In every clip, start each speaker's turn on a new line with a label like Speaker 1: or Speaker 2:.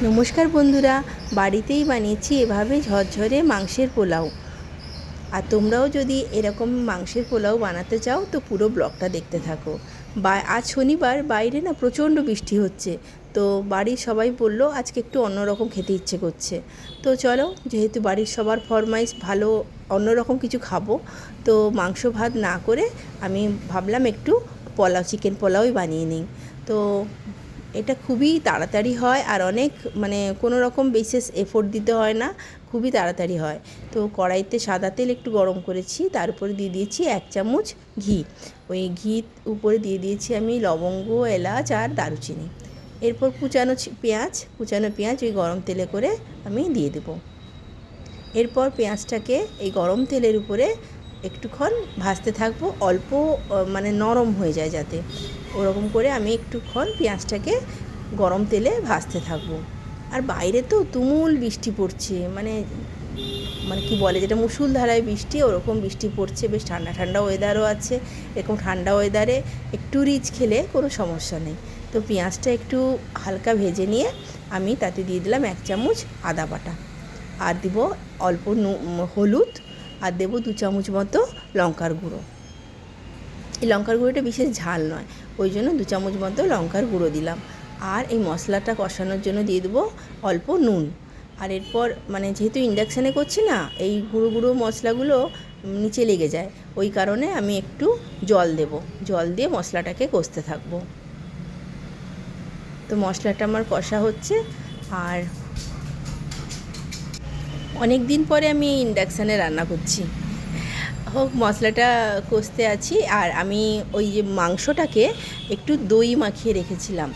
Speaker 1: নমস্কার বন্ধুরা, বাড়িতেই বানিয়েছি এভাবে ঝরঝরে মাংসের পোলাও। আর তোমরাও যদি এরকম মাংসের পোলাও বানাতে চাও তো পুরো ব্লগটা দেখতে থাকো। আজ শনিবার, বাইরে না প্রচণ্ড বৃষ্টি হচ্ছে, তো বাড়ির সবাই বললো আজকে একটু অন্যরকম খেতে ইচ্ছে করছে। তো চলো, যেহেতু বাড়ির সবার ফরমাইশ ভালো অন্যরকম কিছু খাবো, তো মাংস ভাত না করে আমি ভাবলাম একটু পোলাও, চিকেন পোলাওই বানিয়ে নিই। তো এটা খুবই তাড়াতাড়ি হয় আর অনেক কোনো রকম বিশেষ এফোর্ট দিতে হয় না, খুবই তাড়াতাড়ি হয়। তো কড়াইতে সাদা তেল একটু গরম করেছি, তার উপরে দিয়ে দিয়েছি 1 চামচ ঘি। ওই ঘি উপরে দিয়ে দিয়েছি আমি লবঙ্গ, এলাচ আর দারুচিনি। এরপর কুচানো পেঁয়াজ ওই গরম তেলে করে আমি দিয়ে দেবো। এরপর পেঁয়াজটাকে এই গরম তেলের উপরে একটুক্ষণ ভাজতে থাকবো, অল্প নরম হয়ে যায় যাতে, ওরকম করে আমি একটুক্ষণ পেঁয়াজটাকে গরম তেলে ভাজতে থাকবো। আর বাইরে তো তুমুল বৃষ্টি পড়ছে, মানে কি বলে যেটা মুষলধারায় বৃষ্টি, ওরকম বৃষ্টি পড়ছে। বেশ ঠান্ডা ঠান্ডা ওয়েদারও আছে। এরকম ঠান্ডা ওয়েদারে একটু রিচ খেলে কোনো সমস্যা নেই। তো পেঁয়াজটা একটু হালকা ভেজে নিয়ে আমি তাতে দিয়ে দিলাম 1 চামচ আদা বাটা, আর দিব অল্প হলুদ, আর দেবো 2 চামচ মতো লঙ্কার গুঁড়ো। এই লঙ্কার গুঁড়োটা বিশেষ ঝাল নয়, ওই জন্য 2 চামচ মতো লঙ্কার গুঁড়ো দিলাম। আর এই মশলাটা কষানোর জন্য দিয়ে দেবো অল্প নুন। আর এরপর যেহেতু ইন্ডাকশানে করছি না, এই গুঁড়ো গুঁড়ো মশলাগুলো নিচে লেগে যায়, ওই কারণে আমি একটু জল দেব, জল দিয়ে মশলাটাকে কষতে থাকবো। তো মশলাটা আমার কষা হচ্ছে। আর অনেক দিন পরে আমি ইন্ডাকশানে রান্না করছি, মশলাটা কষতে আছি। আর আমি ওই যে মাংসটাকে একটু দই মাখিয়ে রেখেছিলাম,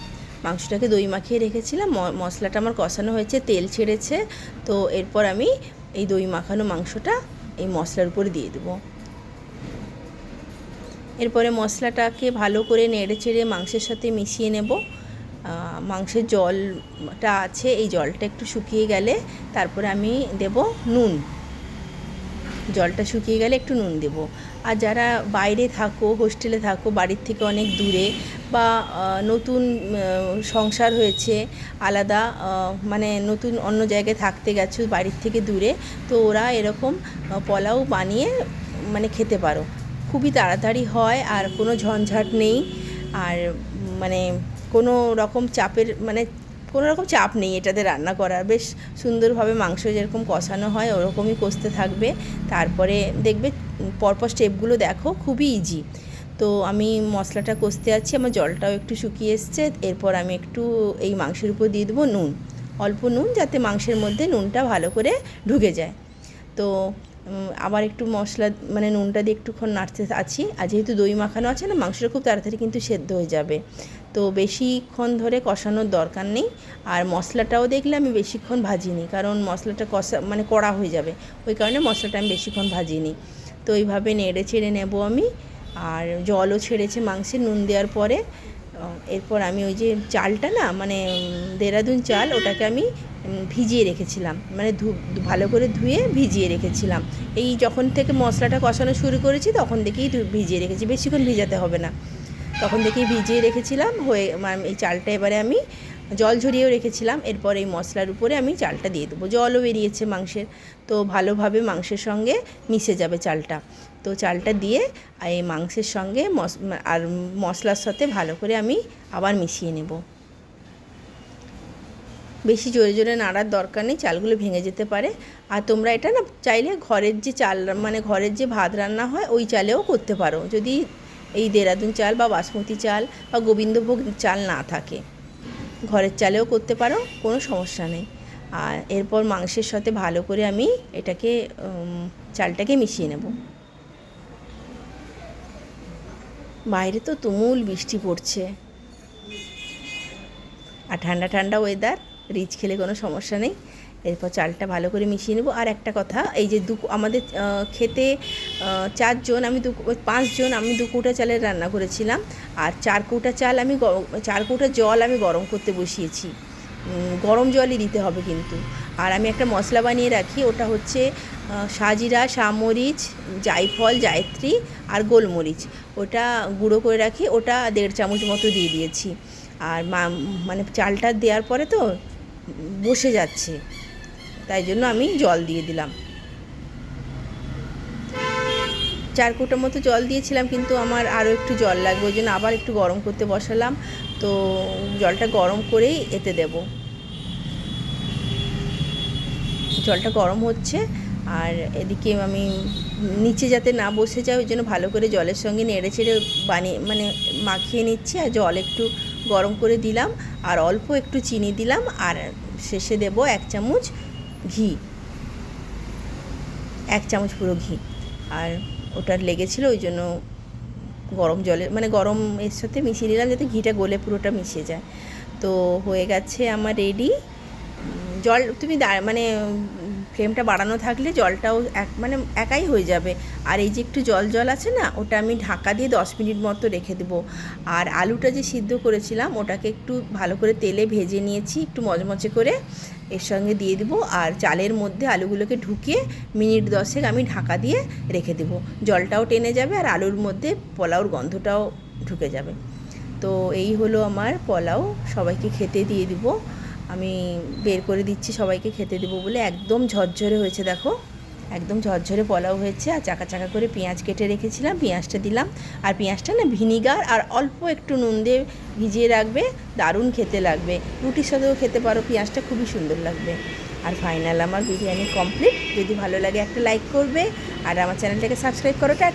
Speaker 1: মশলাটা আমার কষানো হয়েছে, তেল ছেড়েছে। তো এরপর আমি এই দই মাখানো মাংসটা এই মশলার উপরে দিয়ে দেবো। এরপরে মশলাটাকে ভালো করে নেড়ে চেড়ে মাংসের সাথে মিশিয়ে নেব। মাংসের জলটা আছে, এই জলটা একটু শুকিয়ে গেলে তারপরে আমি দেব নুন। জলটা শুকিয়ে গেলে একটু নুন দেব। আর যারা বাইরে থাকো, হোস্টেলে থাকো, বাড়ির থেকে অনেক দূরে, বা নতুন সংসার হয়েছে আলাদা, নতুন অন্য জায়গায় থাকতে গেছো বাড়ির থেকে দূরে, তো ওরা এরকম পোলাও বানিয়ে খেতে পারো। খুবই তাড়াতাড়ি হয় আর কোনো ঝঞ্ঝাট নেই। আর কোনো রকম চাপ নেই এটাতে রান্না করার। বেশ সুন্দরভাবে মাংস যেরকম কষানো হয় ওরকমই কষতে থাকবে। তারপরে দেখবে পরপর স্টেপগুলো দেখো, খুবই ইজি। তো আমি মশলাটা কষতে আছি, আমার জলটাও একটু শুকিয়ে এসছে। এরপর আমি একটু এই মাংসের উপর দিয়ে দেবো নুন, অল্প নুন, যাতে মাংসের মধ্যে নুনটা ভালো করে ঢুকে যায়। তো আবার একটু মশলা নুনটা দিয়ে একটুক্ষণ নাড়তে আছি। আর যেহেতু দই মাখানো আছে না, মাংসটা খুব তাড়াতাড়ি কিন্তু সেদ্ধ হয়ে যাবে, তো বেশিক্ষণ ধরে কষানোর দরকার নেই। আর মশলাটাও দেখলে আমি বেশিক্ষণ ভাজিনি, কারণ মশলাটা কড়া হয়ে যাবে, ওই কারণে মশলাটা আমি বেশিক্ষণ ভাজিনি। তো এইভাবে নেড়ে চেড়ে নেব আমি। আর জলও ছেড়েছে মাংসে নুন দেওয়ার পরে। এরপর আমি ওই যে চালটা না, দেরাদুন চাল, ওটাকে আমি ভিজিয়ে রেখেছিলাম, ভালো করে ধুয়ে ভিজিয়ে রেখেছিলাম। এই যখন থেকে মশলাটা কষানো শুরু করেছি তখন থেকেই ভিজিয়ে রেখেছি, বেশিক্ষণ ভিজাতে হবে না, তখন থেকেই ভিজিয়ে রেখেছিলাম। এই চালটা এবারে আমি জল ঝরিয়েও রেখেছিলাম। এরপর এই মশলার উপরে আমি চালটা দিয়ে দেবো, জলও বেরিয়েছে মাংসের, তো ভালোভাবে মাংসের সঙ্গে মিশে যাবে চালটা। তো চালটা দিয়ে এই মাংসের সঙ্গে আর মশলার সাথে ভালো করে আমি আবার মিশিয়ে নেব। বেশি জোরে জোরে নাড়ার দরকার নেই, চালগুলো ভেঙে যেতে পারে। আর তোমরা এটা না চাইলে ঘরের যে চাল, ঘরের যে ভাত রান্না হয় ওই চালেও করতে পারো, যদি এই দেরাদুন চাল বা বাসমতি চাল বা গোবিন্দভোগ চাল না থাকে, ঘরের চালেও করতে পারো, কোনো সমস্যা নেই। আর এরপর মাংসের সাথে ভালো করে আমি এটাকে চালটাকে মিশিয়ে নেব। বাইরে তো তুমুল বৃষ্টি পড়ছে আর ঠান্ডা ঠান্ডা ওয়েদার, রিচ খেলে কোনো সমস্যা নেই। এরপর চালটা ভালো করে মিশিয়ে নেব। আর একটা কথা, এই যে আমাদের খেতে 4 জন, 5 জন, আমি 2 কৌটা চালের রান্না করেছিলাম। আর 4 কৌটা চাল 4 কৌটা জল আমি গরম করতে বসিয়েছি, গরম জলই দিতে হবে কিন্তু। আর আমি একটা মশলা বানিয়ে রাখি, ওটা হচ্ছে সাজিরা, সামরিচ, জায়ফল, জায়ত্রী আর গোলমরিচ, ওটা গুঁড়ো করে রাখি, ওটা 1.5 চামচ মতো দিয়ে দিয়েছি। আর চালটা দেওয়ার পরে তো বসে যাচ্ছে, তাই জন্য আমি জল দিয়ে দিলাম। 4 কৌটো মতো জল দিয়েছিলাম, কিন্তু আমার আরও একটু জল লাগবে, ওই জন্য আবার একটু গরম করতে বসালাম। তো জলটা গরম করেই এতে দেব। জলটা গরম হচ্ছে, আর এদিকে আমি নিচে যাতে না বসে যায় ওই জন্য ভালো করে জলের সঙ্গে নেড়ে চেড়ে মানে মাখিয়ে নিচ্ছি। আর জল একটু গরম করে দিলাম, আর অল্প একটু চিনি দিলাম, আর শেষে দেব 1 চামচ ঘি, 1 চামচ পুরো ঘি। আর ওটা লেগেছিলো ওই জন্য গরম জলে মানে গরম এর সাথে মিশিয়ে নিলাম যাতে ঘিটা গলে পুরোটা মিশে যায়। তো হয়ে গেছে আমার রেডি। জল তুমি মানে ফ্লেমটা বাড়ানো থাকলে জলটাও মানে একাই হয়ে যাবে। আর এই যে একটু জল জল আছে না, ওটা আমি ঢাকা দিয়ে 10 মিনিট মতো রেখে দেবো। আর আলুটা যে সিদ্ধ করেছিলাম ওটাকে একটু ভালো করে তেলে ভেজে নিয়েছি একটু মচমচে করে, এর সঙ্গে দিয়ে দেবো। আর চালের মধ্যে আলুগুলোকে ঢুকিয়ে মিনিট 10 আমি ঢাকা দিয়ে রেখে দেবো। জলটাও টেনে যাবে আর আলুর মধ্যে পোলাওর গন্ধটাও ঢুকে যাবে। তো এই হলো আমার পোলাও, সবাইকে খেতে দিয়ে দিব। আমি বের করে দিচ্ছি সবাইকে খেতে দেবো বলে। একদম ঝরঝরে হয়েছে, দেখো একদম ঝরঝরে পোলাও হয়েছে। আর চাকা চাকা করে পেঁয়াজ কেটে রেখেছিলাম, পেঁয়াজটা দিলাম। আর পেঁয়াজটা না ভিনিগার আর অল্প একটু নুন দিয়ে ভিজিয়ে রাখবে, দারুণ খেতে লাগবে। রুটির সাথেও খেতে পারো, পেঁয়াজটা খুবই সুন্দর লাগবে। আর ফাইনাল আমার বিরিয়ানি কমপ্লিট। যদি ভালো লাগে একটা লাইক করবে, আর আমার চ্যানেলটাকে সাবস্ক্রাইব করো। টাটা।